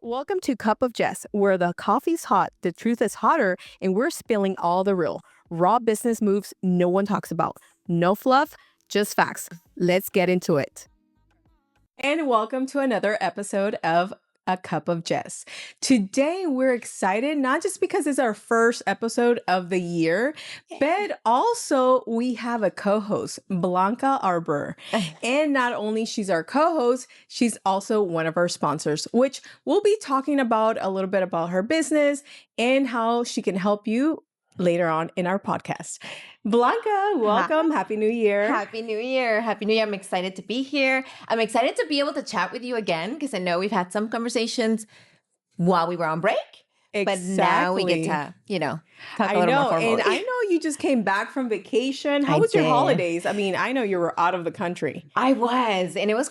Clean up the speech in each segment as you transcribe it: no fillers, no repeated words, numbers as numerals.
Welcome to Cup of Jess, where the coffee's hot, the truth is hotter, and we're spilling all the real, raw business moves no one talks about. No fluff, just facts. Let's get into it. And welcome to another episode of A Cup of Jess. Today, we're excited, not just because it's our first episode of the year, but also we have a co-host, Blanca Arbour. And not only she's our co-host, she's also one of our sponsors, which we'll be talking about a little bit about her business and how she can help you later on in our podcast. Blanca, welcome. Hi. Happy New Year. Happy New Year. Happy New Year. I'm excited to be here. I'm excited to be able to chat with you again because I know we've had some conversations while we were on break. But now we get to, talk a little more formally. And I know you just came back from vacation. How I was your did. holidays? I mean, I know you were out of the country. I was, and it was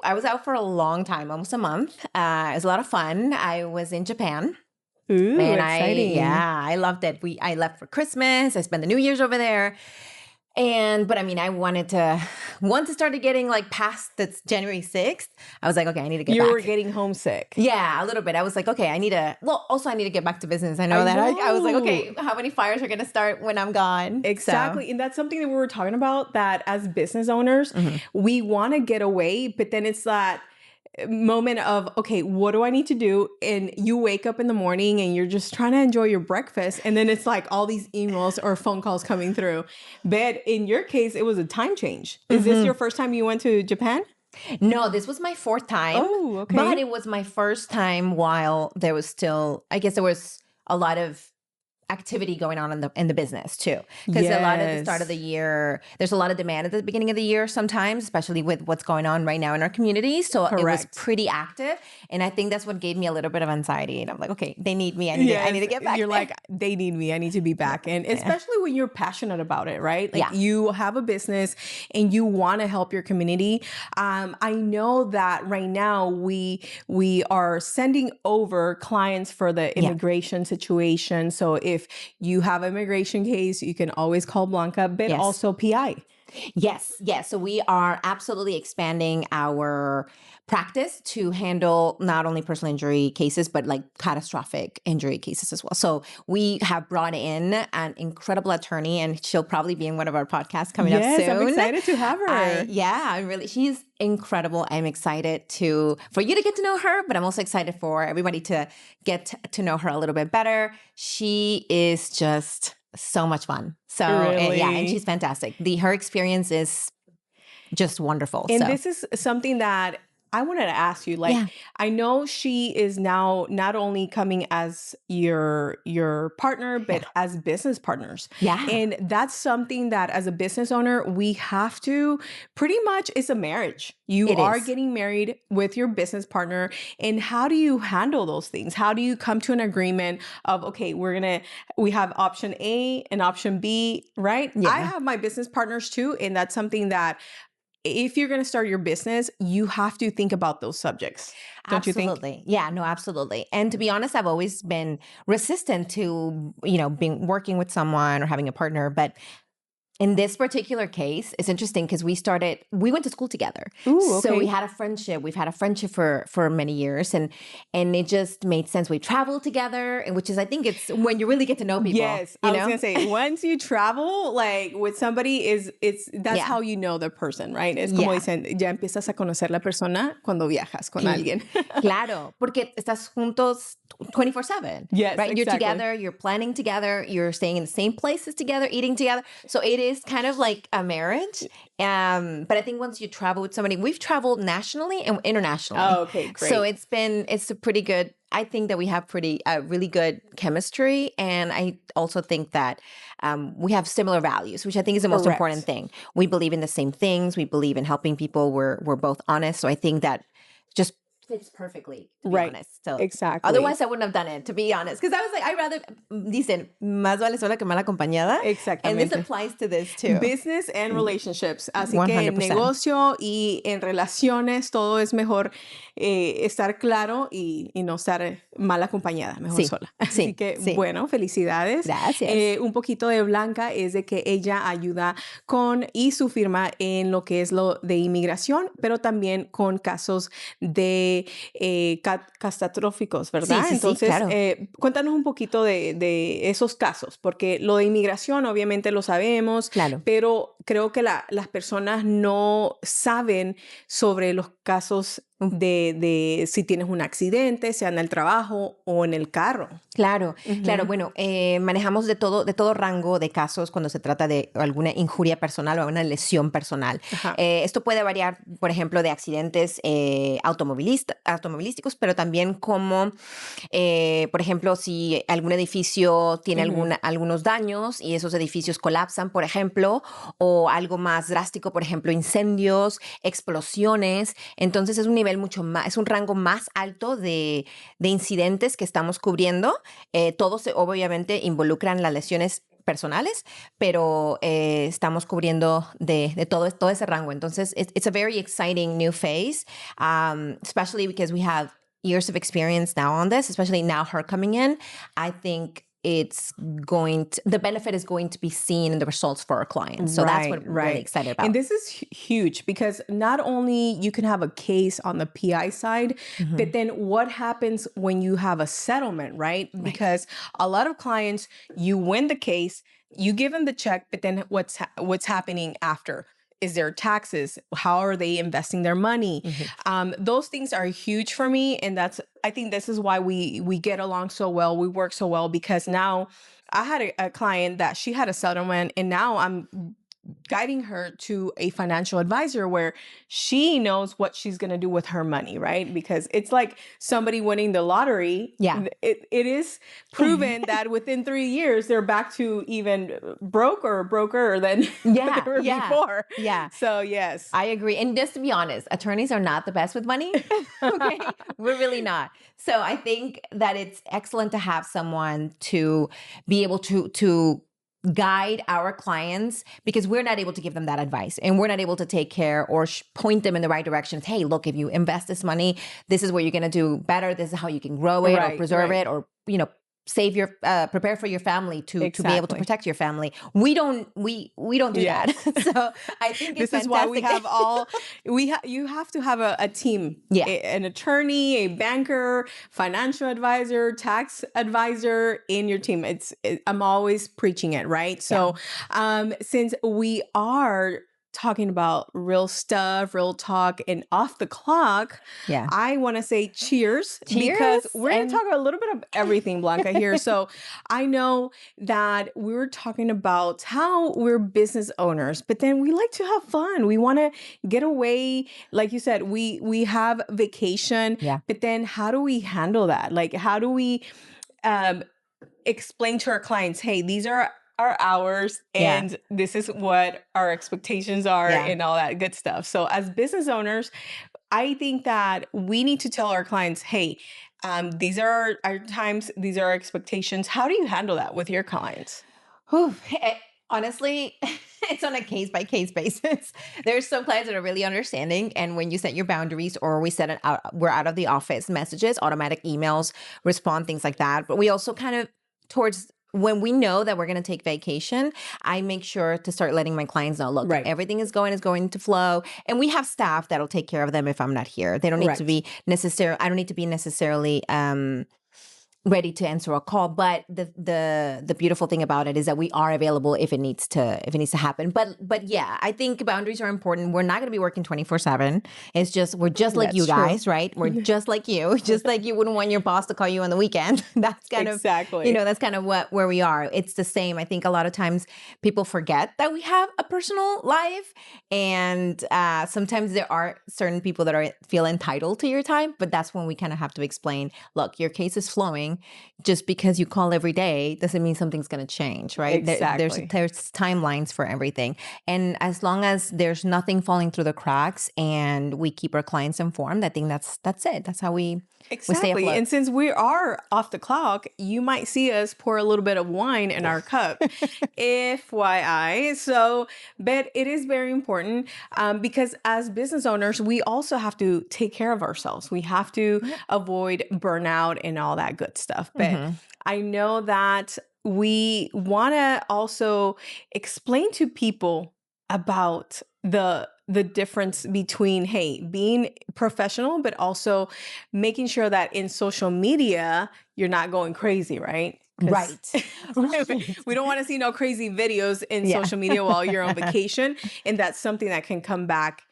I was out for a long time, almost a month. It was a lot of fun. I was in Japan. Ooh, And exciting. I loved it. I left for Christmas. I spent the New Year's over there. But I mean, once it started getting like past that's January 6th, I was like, okay, I need to get back. You were getting homesick. Yeah, a little bit. I was like, okay, I need to get back to business. I know that. I was like, okay, how many fires are going to start when I'm gone? Exactly. And that's something that we were talking about, that as business owners, we want to get away, but then it's that moment of, okay, what do I need to do? And you wake up in the morning and you're just trying to enjoy your breakfast. And then it's like all these emails or phone calls coming through. But in your case, it was a time change. Is this your first time you went to Japan? No, this was my fourth time. Oh, okay. But it was my first time while there was still, I guess there was a lot of activity going on in the business too, because a lot of the start of the year, there's a lot of demand at the beginning of the year sometimes, especially with what's going on right now in our community. So it was pretty active, and I think that's what gave me a little bit of anxiety. And I'm like, okay, they need me. I need to get back. You're like, they need me. I need to be back. And especially when you're passionate about it, right? Like you have a business and you want to help your community. I know that right now we are sending over clients for the immigration situation. So if you have an immigration case, you can always call Blanca, but also PI. Yes. So we are absolutely expanding our practice to handle not only personal injury cases, but like catastrophic injury cases as well. So we have brought in an incredible attorney, and she'll probably be in one of our podcasts coming up soon. Yes, I'm excited to have her. She's incredible. I'm excited for you to get to know her, but I'm also excited for everybody to get to know her a little bit better. She is just so much fun. So and she's fantastic. Her experience is just wonderful. And this is something that I wanted to ask you. I know she is now not only coming as your partner, but as business partners. Yeah. And that's something that as a business owner, we have to pretty much, it's a marriage. You are getting married with your business partner. And how do you handle those things? How do you come to an agreement of, okay, we have option A and option B, right? Yeah. I have my business partners too. And that's something that if you're going to start your business, you have to think about those subjects. Don't you think? Absolutely. Yeah, no, absolutely. And to be honest, I've always been resistant to, working with someone or having a partner. But in this particular case, it's interesting because we went to school together. Ooh, okay. So we had a friendship. We've had a friendship for many years, and it just made sense. We traveled together, and which is, I think it's when you really get to know people. Yes. I was going to say, once you travel, like with somebody that's how you know the person, right? Es como dicen, ya empiezas a conocer la persona cuando viajas con alguien. Claro, porque estás juntos 24/7. Yes, right? Exactly. You're together, you're planning together, you're staying in the same places together, eating together. So it is kind of like a marriage. But I think once you travel with somebody, we've traveled nationally and internationally. Oh, okay, great. So it's a pretty good, I think that we have really good chemistry. And I also think that we have similar values, which I think is the most important thing. We believe in the same things. We believe in helping people. We're both honest. So I think that just fits perfectly, to be honest. So exactly. Otherwise, I wouldn't have done it, to be honest. Because I was like, dicen, más vale sola que mal acompañada. Exactamente. And this applies to this too. Business and relationships. Así 100%. que en negocio y en relaciones, todo es mejor estar claro y no estar mal acompañada, mejor sola. Así que, bueno, felicidades. Gracias. Un poquito de Blanca es de que ella ayuda y su firma en lo que es lo de inmigración, pero también con casos de catastróficos, Sí, ¿verdad? sí, sí, Entonces, claro. cuéntanos un poquito de esos casos, porque lo de inmigración obviamente lo sabemos, Claro. pero creo que las personas no saben sobre los casos de si tienes un accidente, sea en el trabajo o en el carro. Claro, claro. Ujú. Bueno, manejamos de todo rango de casos cuando se trata de alguna injuria personal o una lesión personal. Ajá. Esto puede variar, por ejemplo, de accidentes automovilísticos, pero también como, por ejemplo, si algún edificio tiene Ujú. algunos daños y esos edificios colapsan, por ejemplo, o algo más drástico, por ejemplo, incendios, explosiones. Entonces es un nivel mucho más, es un rango más alto de incidentes que estamos cubriendo. Todos obviamente involucran las lesiones personales, pero estamos cubriendo de todo ese rango. Entonces, it's a very exciting new phase, especially because we have years of experience now on this, especially now her coming in. I think the benefit is going to be seen in the results for our clients. So that's what I'm really excited about. And this is huge because not only you can have a case on the PI side, but then what happens when you have a settlement, right? Because a lot of clients, you win the case, you give them the check, but then what's happening after? Is there taxes? How are they investing their money? Those things are huge for me, and I think this is why we get along so well. We work so well because now I had a client that she had a settlement, and now I'm guiding her to a financial advisor where she knows what she's going to do with her money, right? Because it's like somebody winning the lottery. Yeah. It is proven that within 3 years, they're back to even broker than Yeah, they were before. yeah. So, yes. I agree. And just to be honest, attorneys are not the best with money. Okay. We're really not. So I think that it's excellent to have someone to be able to guide our clients because we're not able to give them that advice and we're not able to take care or point them in the right direction. Hey, look, if you invest this money, this is what you're going to do better. This is how you can grow it or preserve it or, save prepare for your family to be able to Exactly. protect your family. We don't do Yes. that. So I think it's This is why we fantastic. have you have to have a team. Yeah. An attorney, a banker, financial advisor, tax advisor in your team. I'm always preaching it, right? So since we are talking about real stuff, real talk, and off the clock, Yeah. I want to say cheers, because we're going to talk a little bit of everything, Blanca, here. So I know that we were talking about how we're business owners, but then we like to have fun. We want to get away. Like you said, we have vacation, but then how do we handle that? Like, how do we explain to our clients, hey, these are our hours and this is what our expectations are and all that good stuff. So as business owners, I think that we need to tell our clients, hey, these are our times, these are our expectations. How do you handle that with your clients? Honestly, it's on a case-by-case basis. There's some clients that are really understanding, and when you set your boundaries or we're out of the office messages, automatic emails, respond, things like that. But we also kind of when we know that we're going to take vacation, I make sure to start letting my clients know, look, everything is going to flow. And we have staff that'll take care of them if I'm not here. They don't need to be I don't need to be necessarily ready to answer a call, but the beautiful thing about it is that we are available if it needs to happen. But yeah, I think boundaries are important. We're not going to be working 24/7. It's just we're just like you guys, right? We're just like you, just like you wouldn't want your boss to call you on the weekend. That's kind of that's kind of where we are. It's the same. I think a lot of times people forget that we have a personal life, and sometimes there are certain people that feel entitled to your time. But that's when we kind of have to explain, look, your case is flowing. Just because you call every day doesn't mean something's going to change, right? Exactly. There's timelines for everything. And as long as there's nothing falling through the cracks and we keep our clients informed, I think that's it. That's how we stay afloat. And since we are off the clock, you might see us pour a little bit of wine in our cup, FYI. So, but it is very important because as business owners, we also have to take care of ourselves. We have to avoid burnout and all that good stuff. But I know that we want to also explain to people about the the difference between, hey, being professional, but also making sure that in social media, you're not going crazy, right? 'Cause Right. Right. we don't want to see no crazy videos in Yeah. social media while you're on vacation. And that's something that can come back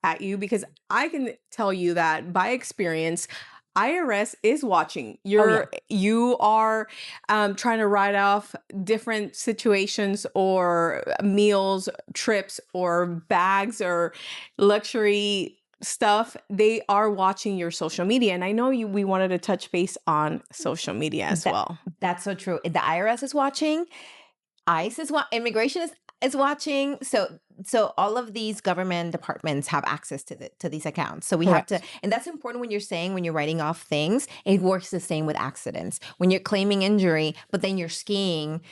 at you, because I can tell you that by experience, IRS is watching. You are trying to write off different situations or meals, trips, or bags or luxury stuff. They are watching your social media, and I know we wanted to touch base on social media as That, well. that's so true. The IRS is watching. ICE is immigration is watching. So all of these government departments have access to these accounts. So we have to, Correct. and that's important when you're writing off things. It works the same with accidents. When you're claiming injury, but then you're skiing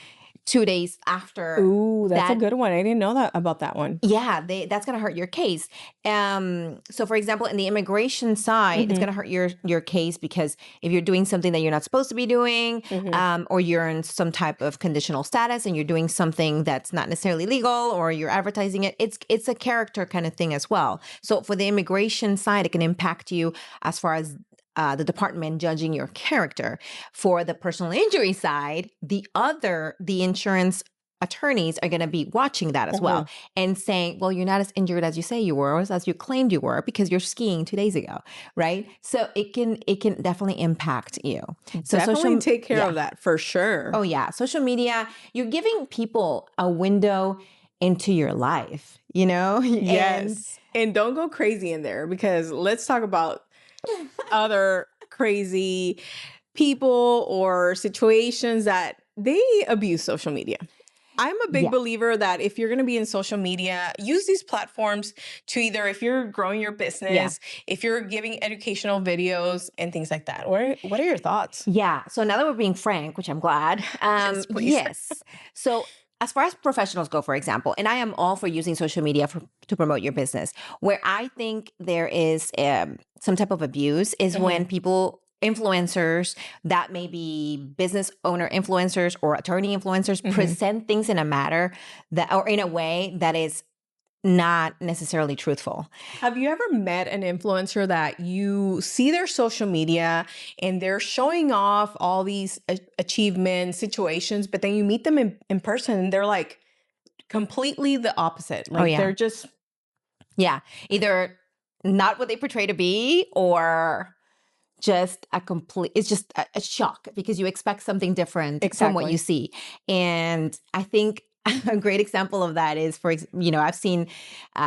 2 days after Ooh, that's a that. good one. I didn't know that about that one. Yeah, that's gonna hurt your case. So for example, in the immigration side, it's Mhm. gonna hurt your case because if you're doing something that you're not supposed to be doing, Mhm. or you're in some type of conditional status and you're doing something that's not necessarily legal, or you're advertising it, it's a character kind of thing as well. So for the immigration side, it can impact you as far as the department judging your character. For the personal injury side, the insurance attorneys are going to be watching that as well Mhm. and saying, well, you're not as injured as you say you were, or as you claimed you were, because you're skiing 2 days ago, right? So it can definitely impact you. So Definitely take care yeah. of that for sure. Oh yeah, social media, you're giving people a window into your life, and Yes. And don't go crazy in there, because let's talk about other crazy people or situations that they abuse social media. I'm a big yeah, believer that if you're going to be in social media, use these platforms to either, if you're growing your yeah. business, if you're giving educational videos and things like that. What are your thoughts? Yeah. So now that we're being frank, which I'm glad, Yes, please. yes. So as far as professionals go, for example, and I am all for using social media to promote your business, where I think there is some type of abuse is when Mhm. people, influencers that may be business owner influencers or attorney influencers, Mhm. present things in a matter that, or in a way that is not necessarily truthful. Have you ever met an influencer that you see their social media and they're showing off all these achievements, situations, but then you meet them in person and they're like completely the opposite? Oh Like yeah. they're just Yeah. Either not what they portray to be, or just it's just a shock because you expect something different from what you exactly. see. And I think a great example of that is, I've seen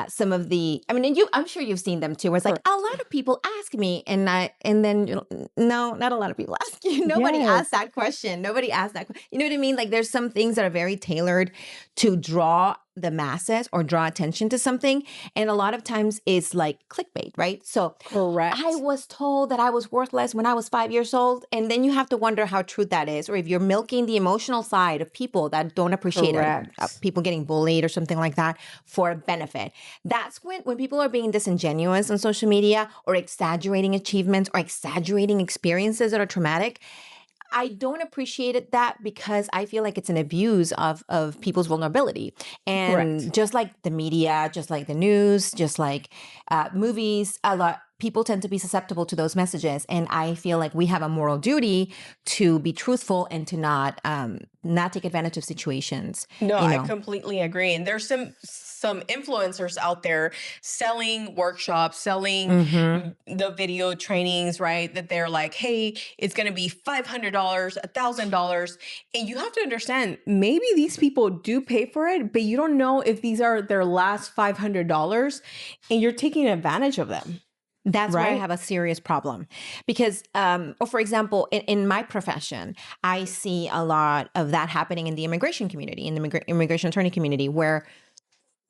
some of I mean, and I'm sure you've seen them too, where it's like a Correct. lot of people ask me, and then, no, not a lot of people ask you. Nobody asked Yes. that question. Nobody asked that. You know what I mean? Like there's some things that are very tailored to draw the masses or draw attention to something. And a lot of times it's like clickbait, right? So I Correct. was told that I was worthless when I was 5 years old. And then you have to wonder how true that is, or if you're milking the emotional side of people that don't appreciate it, Correct. people getting bullied or something like that for benefit. That's when people are being disingenuous on social media, or exaggerating achievements, or exaggerating experiences that are traumatic. I don't appreciate it, that, because I feel like it's an abuse of people's vulnerability. Correct. And just like the media, just like the news, just like movies, a lot people tend to be susceptible to those messages. And I feel like we have a moral duty to be truthful and to not take advantage of situations. No, You I know, completely agree. And there's some influencers out there selling workshops, selling hmm the video trainings, right? That they're like, hey, it's going to be $500, $1,000. And you have to understand, maybe these people do pay for it, but you don't know if these are their last $500 and you're taking advantage of them, That's where I right? have a serious problem, because, or for example, in my profession, I see a lot of that happening in the immigration community, in the immigration attorney community, where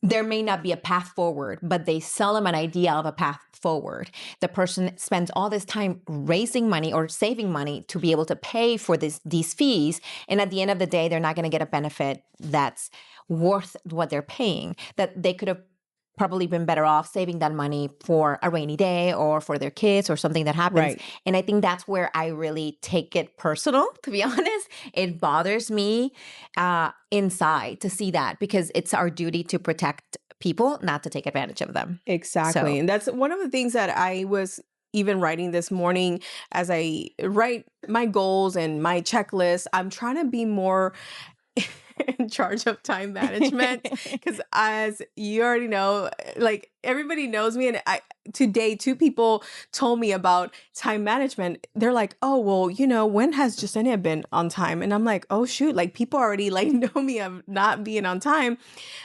there may not be a path forward, but they sell them an idea of a path forward. The person spends all this time raising money or saving money to be able to pay for these fees, and at the end of the day, they're not going to get a benefit that's worth what they're paying. That they could have probably been better off saving that money for a rainy day or for their kids or something that happens. Right. And I think that's where I really take it personal, to be honest. It bothers me inside to see that, because it's our duty to protect people, not to take advantage of them. Exactly. So- And that's one of the things that I was even writing this morning as I write my goals and my checklist. I'm trying to be more in charge of time management because, as you already know, like everybody knows me, and today 2 people told me about time management. They're like, oh, well, when has Jasenia been on time? And I'm like, oh shoot, like people already like know me of not being on time.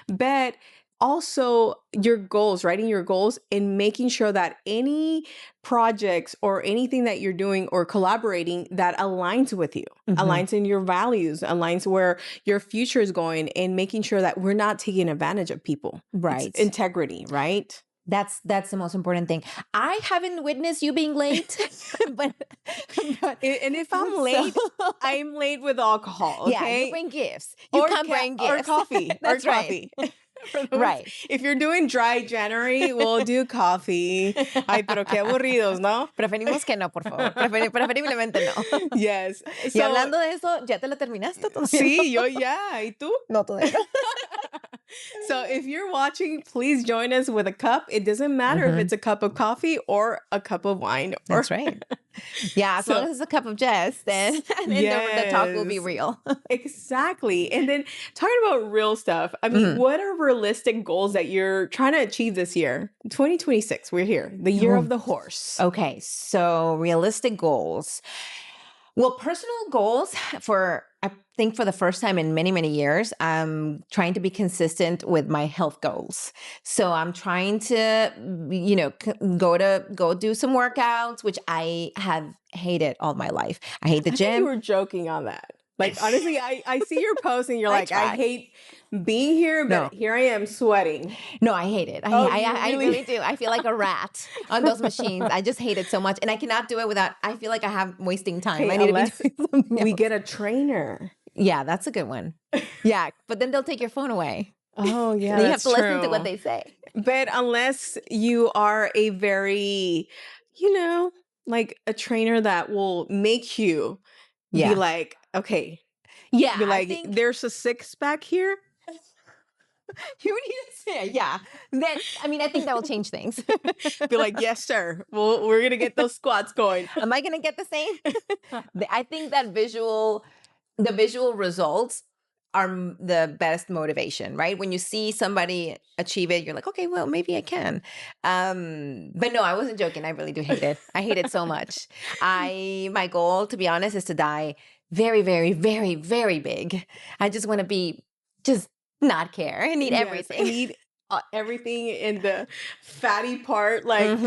But also your goals, writing your goals and making sure that any projects or anything that you're doing or collaborating that aligns with you, aligns in your values, aligns where your future is going, and making sure that we're not taking advantage of people. Right. It's integrity, right? That's the most important thing. I haven't witnessed you being late, but And if I'm late, I'm late with alcohol. Okay? Yeah, you bring gifts. You can't bring gifts or coffee. That's or coffee. Right. If you're doing dry January, we'll do coffee. Ay, pero qué aburridos, ¿no? Preferimos que no, por favor. Preferiblemente no. Yes. Y hablando de eso, ¿ya te lo terminaste todavía? Sí, yo ya. ¿Y tú? No todavía. So if you're watching, please join us with a cup. It doesn't matter if it's a cup of coffee or a cup of wine. That's right. Yeah, as long as it's a cup of Jess, then the talk will be real. Exactly. And then talking about real stuff, I mean, what are realistic goals that you're trying to achieve this year? 2026, we're here, the year of the horse. Okay, so realistic goals. Well, personal goals I think for the first time in many, many years, I'm trying to be consistent with my health goals. So I'm trying to, go do some workouts, which I have hated all my life. I hate the I gym. think you were joking on that. Like, honestly, I see your post and you're like, I hate being here, but here I am sweating. No, I hate it. I really do. I feel like a rat on those machines. I just hate it so much. And I cannot do it without, I feel like I'm wasting time. Okay, I need to be doing something else. We get a trainer. Yeah, that's a good one. Yeah, but then they'll take your phone away. Oh, yeah, then you have that's to listen to true. what they say. But unless you are a very, like a trainer that will make you be like, okay. Yeah. Be like, there's a 6-pack here. You need to say, yeah. Then, I think that will change things. Be like, yes, sir. Well, we're going to get those squats going. Am I going to get the same? I think that the visual results are the best motivation, right? When you see somebody achieve it, you're like, okay, well, maybe I can. But no, I wasn't joking. I really do hate it. I hate it so much. My goal, to be honest, is to die very, very, very, very big. I just want to be not care. I need everything. I need everything in the fatty part. Like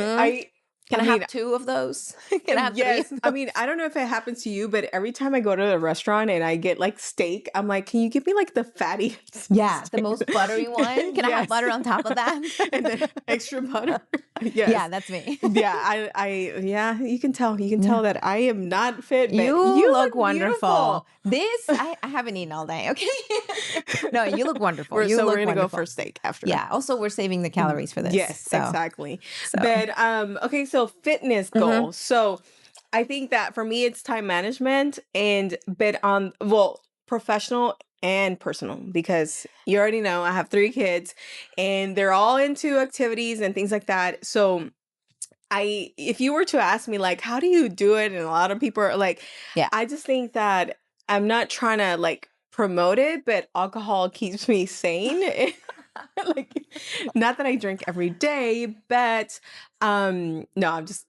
Can I have 2 of those? Can I have 3 of those? I mean, I don't know if it happens to you, but every time I go to a restaurant and I get like steak, I'm like, can you give me like the fatty? Yeah, the most buttery one. Can I have butter on top of that? And then extra butter. Yes. Yeah, that's me. Yeah, you can tell. You can tell that I am not fit. But you look wonderful. Beautiful. I haven't eaten all day. Okay. No, you look wonderful. We're going to go for steak after. Yeah. Also, we're saving the calories for this. Yes, exactly. But okay, so fitness goals. So I think that for me, it's time management professional and personal, because you already know I have 3 kids and they're all into activities and things like that. So if you were to ask me like, how do you do it? And a lot of people are like, I just think that I'm not trying to like promote it, but alcohol keeps me sane. Like, not that I drink every day, but no, I'm just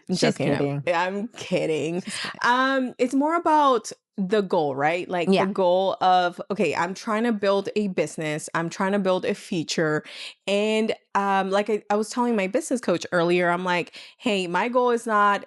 She's joking. kidding. I'm kidding. It's more about the goal, right? Like the goal of, okay, I'm trying to build a business. I'm trying to build a feature. And like I was telling my business coach earlier, I'm like, hey, my goal is not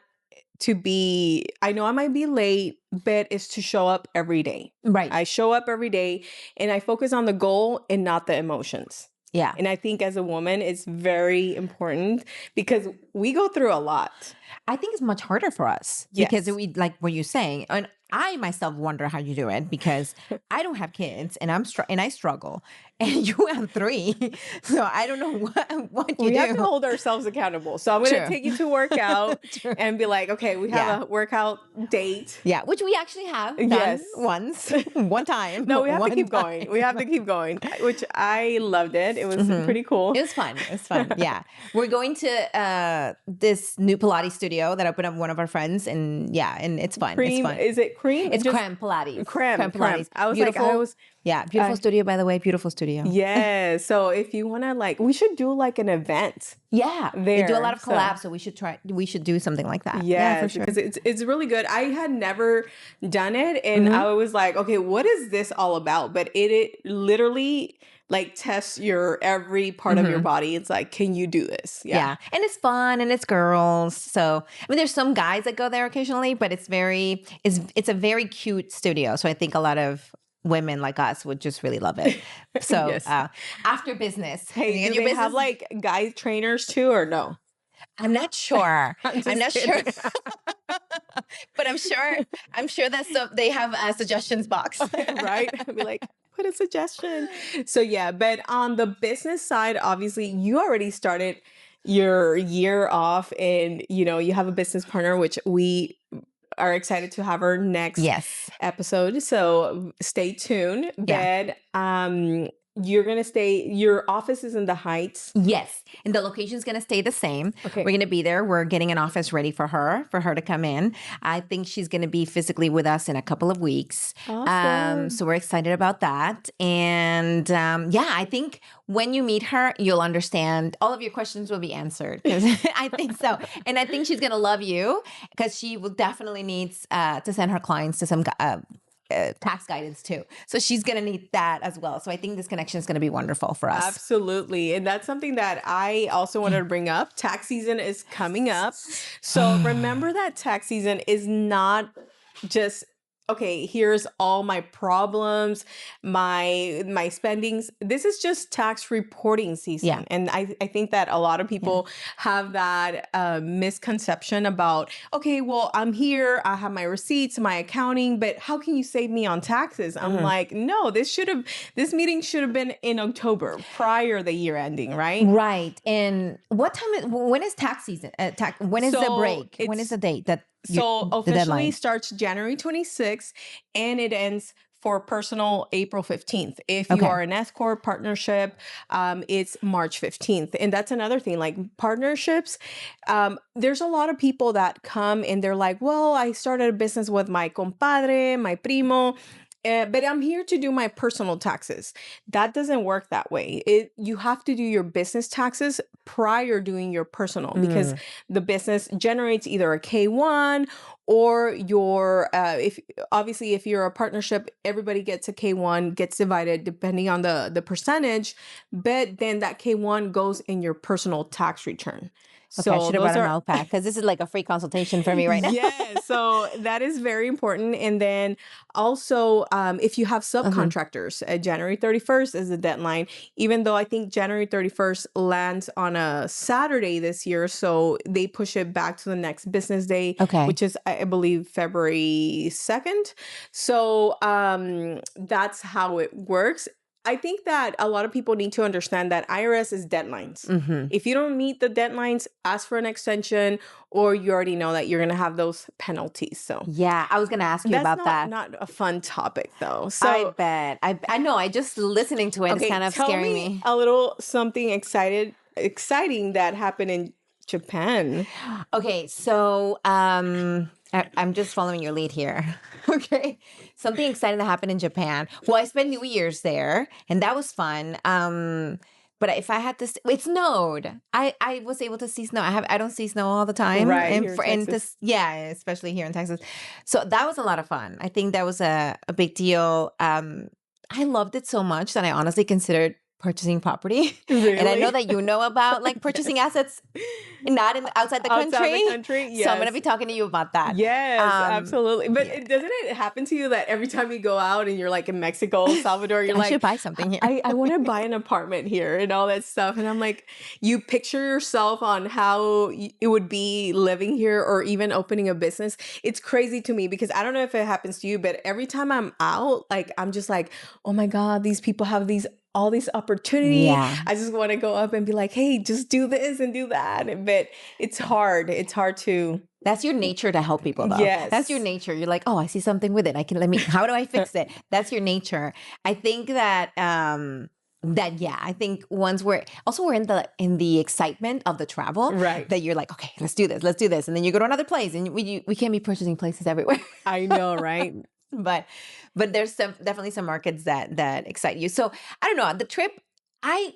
I know I might be late, but it's to show up every day. Right. I show up every day and I focus on the goal and not the emotions. Yeah. And I think as a woman, it's very important because we go through a lot. I think it's much harder for us because we, like what you're saying, and I myself wonder how you do it because I don't have kids and and I struggle, and you have 3, so I don't know what you We do. have to hold ourselves accountable. So I'm going to True. take you to work out True. and be like, okay, we have a workout date. Yeah, which we actually have done Yes. once, one time. No, we have to one keep time. going. We have to keep going, which I loved it. It was pretty cool. It was fun. It was fun. Yeah. We're going to this new Pilates studio that opened up one of our friends. And yeah, and it's fun. Cream, it's fun. is it cream? It's Just Creme Pilates. Creme Pilates. I was beautiful. like, Yeah, beautiful studio, by the way. Beautiful studio. yeah. So if you want to we should do like an event. Yeah. There, They do a lot of so- collabs, so we should do something like that. Yes, Yeah, for sure. because it's really good. I had never done it, and I was like, okay, what is this all about? But it literally like tests your every part of your body. It's like, can you do this? Yeah. And it's fun and it's girls. So, I mean, there's some guys that go there occasionally, but it's a very cute studio. So I think a lot of women like us would just really love it. So Yes. after business, Hey, and do your they business, have like guy trainers too, or no? I'm not sure. I'm not sure. kidding. But I'm sure that they have a suggestions box. Right? I'd be like, put a suggestion. So yeah, but on the business side, obviously you already started your year off, and you have a business partner, which we are excited to have her next Yes. episode. So stay tuned. Yeah. But you're gonna stay. Your office is in the Heights. Yes. And the location is going to stay the same. Okay. We're going to be there. We're getting an office ready for her to come in. I think she's going to be physically with us in a couple of weeks. Awesome. So we're excited about that. And yeah, I think when you meet her, you'll understand. All of your questions will be answered. 'Cause I think so. And I think she's going to love you because she will definitely needs to send her clients to some tax guidance too. So she's going to need that as well. So I think this connection is going to be wonderful for us. Absolutely. And that's something that I also wanted to bring up. Tax season is coming up. So remember that tax season is not just, okay, here's all my problems, my spendings. This is just tax reporting season. Yeah. And I think that a lot of people have that misconception about, okay, well, I'm here, I have my receipts, my accounting, but how can you save me on taxes? I'm like, no, this meeting should have been in October, prior the year ending, right? Right. And when is tax season? When is the So break? When is the date that So the officially deadline? starts January 26th and it ends for personal April 15th. If you Okay. are an S Corp partnership, it's March 15th. And that's another thing, like partnerships. There's a lot of people that come and they're like, well, I started a business with my compadre, my primo. But I'm here to do my personal taxes. That doesn't work that way. You have to do your business taxes prior doing your personal because the business generates either a K1 or if you're a partnership, everybody gets a K1, gets divided depending on the percentage, but then that K1 goes in your personal tax return. Okay, I should have brought a notepad because this is like a free consultation for me right now. Yeah, so that is very important. And then also, if you have subcontractors, January 31st is the deadline, even though I think January 31st lands on a Saturday this year. So they push it back to the next business day, Okay. which is, I believe, February 2nd. So that's how it works. I think that a lot of people need to understand that IRS is deadlines. If you don't meet the deadlines, ask for an extension, or you already know that you're going to have those penalties. So Yeah, I was going to ask you about that. Not a fun topic though. So I bet. I know. I just listening to it is kind of tell scaring me. a little something exciting that happened in Japan. Okay, so I'm just following your lead here. Okay, something exciting that happened in Japan. Well, I spent New Year's there, and that was fun. But if I had to, it snowed. I was able to see snow. I don't see snow all the time, Right, and here in Texas. especially here in Texas. So that was a lot of fun. I think that was a big deal. I loved it so much that I honestly considered purchasing property. Really? And I know that you know about like purchasing assets not outside the country. Outside the country, yes. So I'm going to be talking to you about that. Yes, absolutely. But doesn't it happen to you that every time you go out and you're like in Mexico, Salvador, you're I like, should buy something here. I want to buy an apartment here and all that stuff. And I'm like, you picture yourself on how it would be living here or even opening a business. It's crazy to me because I don't know if it happens to you, but every time I'm out, like, I'm just like, oh my God, these people have all these opportunity. Yeah. I just want to go up and be like, hey, just do this and do that. But it's hard. It's hard to. That's your nature to help people, though. Yes. That's your nature. You're like, oh, I see something with it. How do I fix it? That's your nature. I think that, I think once we're in the excitement of the travel, right? That you're like, okay, let's do this. And then you go to another place and we can't be purchasing places everywhere. I know, right? But there's definitely some markets that excite you. So I don't know, the trip,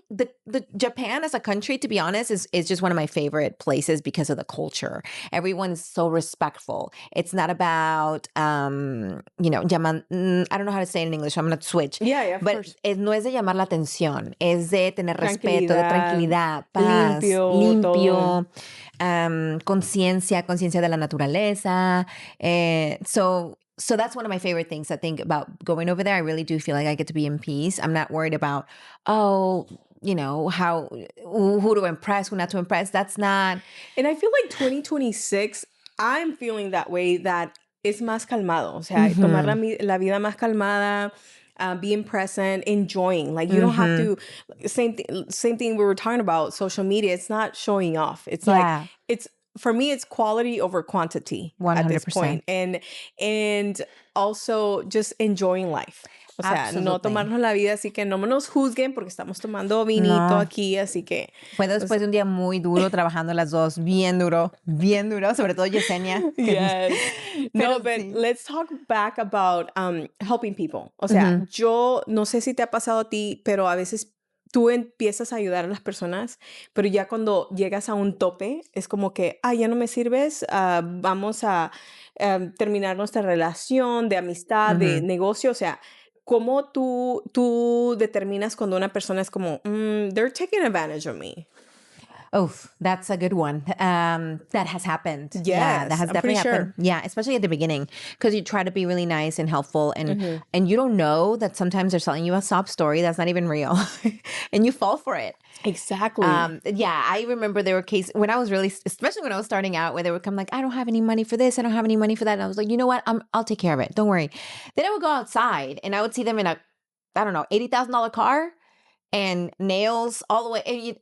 the Japan as a country, to be honest, is just one of my favorite places because of the culture. Everyone's so respectful. It's not about, I don't know how to say it in English. I'm going to switch. Yeah, but no es de llamar la atención. Es de tener respeto, de tranquilidad, paz, limpio, conciencia de la naturaleza. So that's one of my favorite things. I think about going over there. I really do feel like I get to be in peace. I'm not worried about, who to impress, who not to impress. That's not. And I feel like 2026, I'm feeling that way, that es más calmado. O sea, tomar la vida más calmada, being present, enjoying. Like you don't have to, same thing we were talking about, social media. It's not showing off. It's like, for me, it's quality over quantity 100%. At this point. And also just enjoying life. O sea, Absolutely. No tomarnos la vida, así que no nos juzguen porque estamos tomando vinito aquí, así que. Fue después de un día muy duro, trabajando las dos, bien duro, sobre todo Yesenia. Yes. No, but let's talk back about helping people. O sea, yo no sé si te ha pasado a ti, pero a veces tú empiezas a ayudar a las personas, pero ya cuando llegas a un tope, es como que, ya no me sirves, vamos a terminar nuestra relación de amistad, de negocio. O sea, ¿cómo tú determinas cuando una persona es como, they're taking advantage of me? Oh, that's a good one. That has happened. Yes, yeah, that has definitely happened. Sure. Yeah, especially at the beginning, because you try to be really nice and helpful, and you don't know that sometimes they're selling you a sob story that's not even real, and you fall for it. Exactly. I remember there were cases when I was especially when I was starting out, where they would come like, I don't have any money for this, I don't have any money for that, and I was like, you know what, I'll take care of it. Don't worry. Then I would go outside and I would see them in a, I don't know, $80,000 car and nails all the way.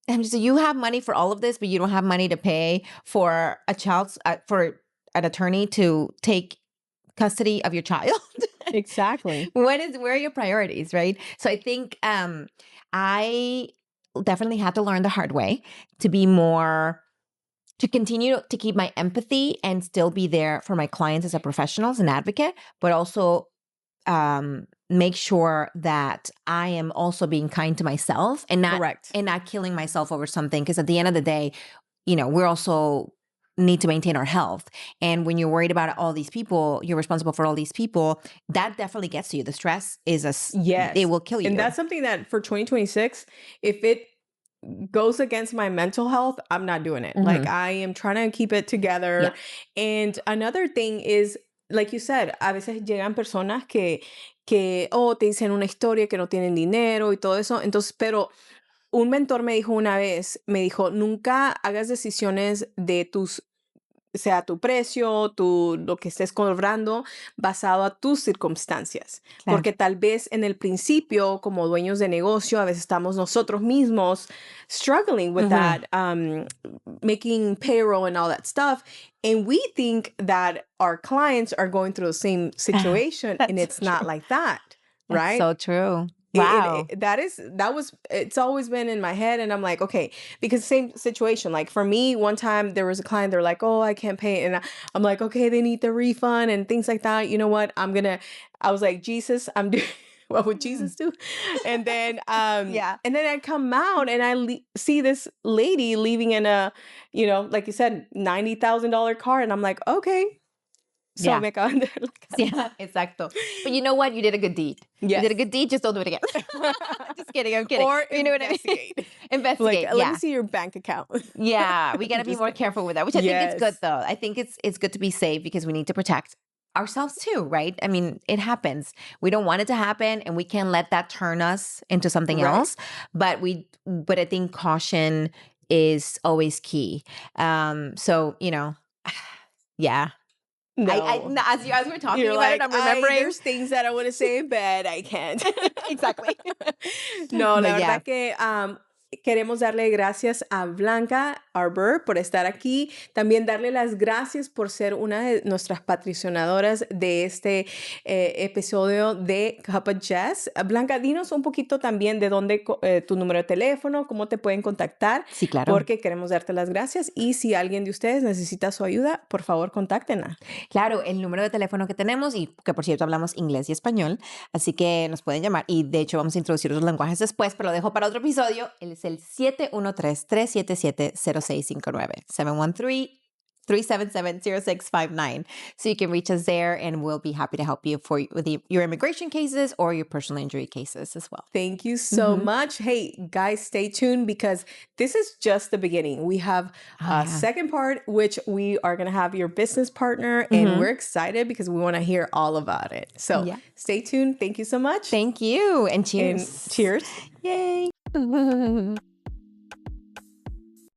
And I'm just, you have money for all of this, but you don't have money to pay for for an attorney to take custody of your child. Exactly. Where are your priorities, right? So I think I definitely had to learn the hard way to continue to keep my empathy and still be there for my clients as a professional, as an advocate, but also make sure that I am also being kind to myself and not killing myself over something. Because at the end of the day, we're also need to maintain our health. And when you're worried about all these people, you're responsible for all these people, that definitely gets to you. The stress is it will kill you. And that's something that for 2026, if it goes against my mental health, I'm not doing it. Like I am trying to keep it together. Yeah. And another thing is, like you said, a veces llegan personas que te dicen una historia, que no tienen dinero y todo eso. Entonces, pero un mentor me dijo una vez, nunca hagas decisiones de sea tu precio, lo que estés cobrando basado a tus circunstancias. Claro. Porque tal vez en el principio, como dueños de negocio, a veces estamos nosotros mismos struggling with that, making payroll and all that stuff. And we think that our clients are going through the same situation, and it's so not like that, right? That's so true. Wow. It's always been in my head, and I'm like, okay, because same situation. Like for me, one time there was a client, they're like, I can't pay. And I'm like, okay, they need the refund and things like that. You know what? I was like, Jesus, I'm doing, what would Jesus do? And then, and then I come out and I see this lady leaving in a, like you said, $90,000 car. And I'm like, okay, So Yeah. me acaban de ver la cara. Yeah, exacto. But you know what? You did a good deed. You Yes. did a good deed. Just don't do it again. Just kidding. I'm kidding. Or You know what I mean? investigate. Investigate. Like, let me Yeah. see your bank account. Yeah. We got to be Just more kidding. careful with that, which I think it's good Yes. though. I think it's good to be safe because we need to protect ourselves too, right? I mean, it happens. We don't want it to happen and we can't let that turn us into something Right. else. But I think caution is always key. So, yeah. No. As we're talking You're about it, like, I'm remembering. there's things that I want to say, but I can't. Exactly. No, la But yeah. verdad que queremos darle gracias a Blanca Arbour por estar aquí. También darle las gracias por ser una de nuestras patrocinadoras de este episodio de Cup of Jess. Blanca, dinos un poquito también de dónde tu número de teléfono, cómo te pueden contactar. Sí, claro. Porque queremos darte las gracias. Y si alguien de ustedes necesita su ayuda, por favor, contáctenla. Claro, el número de teléfono que tenemos y que por cierto hablamos inglés y español, así que nos pueden llamar y de hecho vamos a introducir otros lenguajes después, pero lo dejo para otro episodio. Él es el 713-377-0659, 713-377-0659. So you can reach us there and we'll be happy to help you with your immigration cases or your personal injury cases as well. Thank you so much. Hey, guys, stay tuned because this is just the beginning. We have a second part, which we are going to have your business partner, and we're excited because we want to hear all about it. So stay tuned. Thank you so much. Thank you. And cheers. And cheers. Yay.